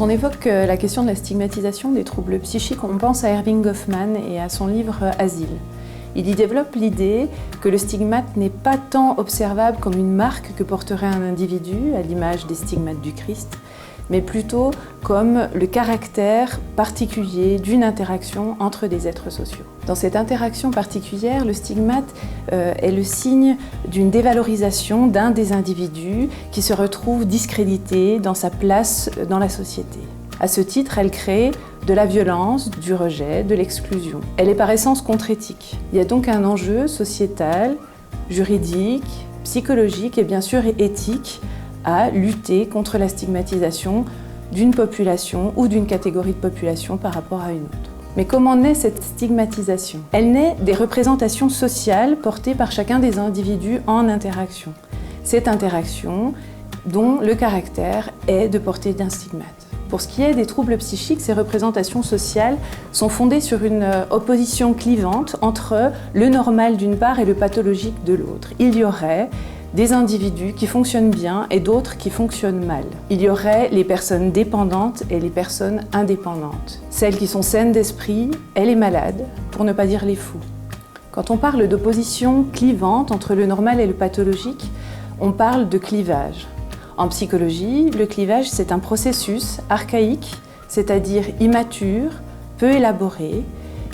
Quand on évoque la question de la stigmatisation des troubles psychiques, on pense à Erving Goffman et à son livre « Asile ». Il y développe l'idée que le stigmate n'est pas tant observable comme une marque que porterait un individu, à l'image des stigmates du Christ, mais plutôt comme le caractère particulier d'une interaction entre des êtres sociaux. Dans cette interaction particulière, le stigmate est le signe d'une dévalorisation d'un des individus qui se retrouve discrédité dans sa place dans la société. À ce titre, elle crée de la violence, du rejet, de l'exclusion. Elle est par essence contre-éthique. Il y a donc un enjeu sociétal, juridique, psychologique et bien sûr éthique à lutter contre la stigmatisation d'une population ou d'une catégorie de population par rapport à une autre. Mais comment naît cette stigmatisation? Elle naît des représentations sociales portées par chacun des individus en interaction. Cette interaction dont le caractère est de porter d'un stigmate. Pour ce qui est des troubles psychiques, ces représentations sociales sont fondées sur une opposition clivante entre le normal d'une part et le pathologique de l'autre. Il y aurait des individus qui fonctionnent bien et d'autres qui fonctionnent mal. Il y aurait les personnes dépendantes et les personnes indépendantes. Celles qui sont saines d'esprit et les malades, pour ne pas dire les fous. Quand on parle d'opposition clivante entre le normal et le pathologique, on parle de clivage. En psychologie, le clivage, c'est un processus archaïque, c'est-à-dire immature, peu élaboré,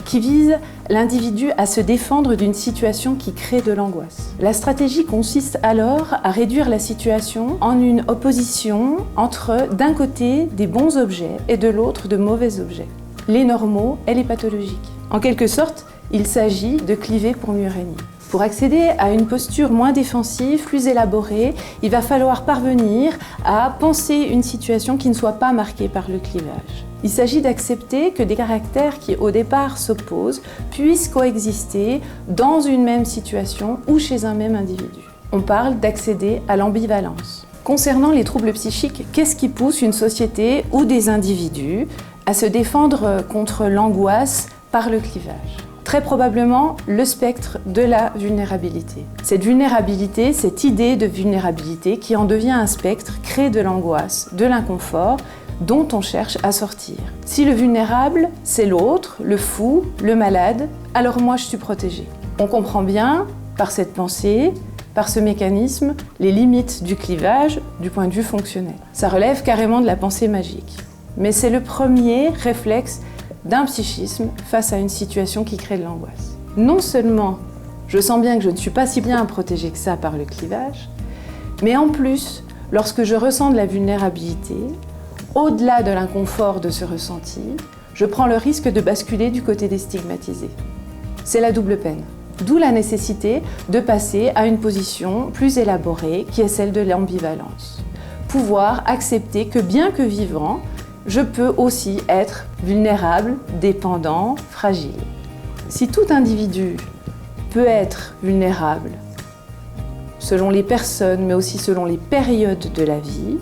qui vise l'individu à se défendre d'une situation qui crée de l'angoisse. La stratégie consiste alors à réduire la situation en une opposition entre, d'un côté, des bons objets et de l'autre, de mauvais objets, les normaux et les pathologiques. En quelque sorte, il s'agit de cliver pour mieux régner. Pour accéder à une posture moins défensive, plus élaborée, il va falloir parvenir à penser une situation qui ne soit pas marquée par le clivage. Il s'agit d'accepter que des caractères qui au départ s'opposent puissent coexister dans une même situation ou chez un même individu. On parle d'accéder à l'ambivalence. Concernant les troubles psychiques, qu'est-ce qui pousse une société ou des individus à se défendre contre l'angoisse par le clivage ? Très probablement le spectre de la vulnérabilité. Cette vulnérabilité, cette idée de vulnérabilité qui en devient un spectre, crée de l'angoisse, de l'inconfort dont on cherche à sortir. Si le vulnérable, c'est l'autre, le fou, le malade, alors moi je suis protégée. On comprend bien, par cette pensée, par ce mécanisme, les limites du clivage du point de vue fonctionnel. Ça relève carrément de la pensée magique. Mais c'est le premier réflexe d'un psychisme face à une situation qui crée de l'angoisse. Non seulement je sens bien que je ne suis pas si bien protégée que ça par le clivage, mais en plus, lorsque je ressens de la vulnérabilité, au-delà de l'inconfort de ce ressenti, je prends le risque de basculer du côté des stigmatisés. C'est la double peine. D'où la nécessité de passer à une position plus élaborée qui est celle de l'ambivalence. Pouvoir accepter que bien que vivant, je peux aussi être vulnérable, dépendant, fragile. Si tout individu peut être vulnérable, selon les personnes, mais aussi selon les périodes de la vie,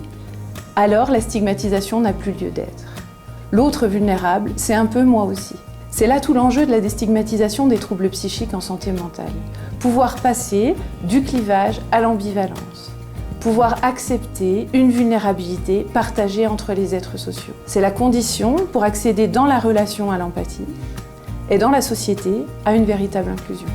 alors la stigmatisation n'a plus lieu d'être. L'autre vulnérable, c'est un peu moi aussi. C'est là tout l'enjeu de la déstigmatisation des troubles psychiques en santé mentale. Pouvoir passer du clivage à l'ambivalence. Pouvoir accepter une vulnérabilité partagée entre les êtres sociaux. C'est la condition pour accéder dans la relation à l'empathie et dans la société à une véritable inclusion.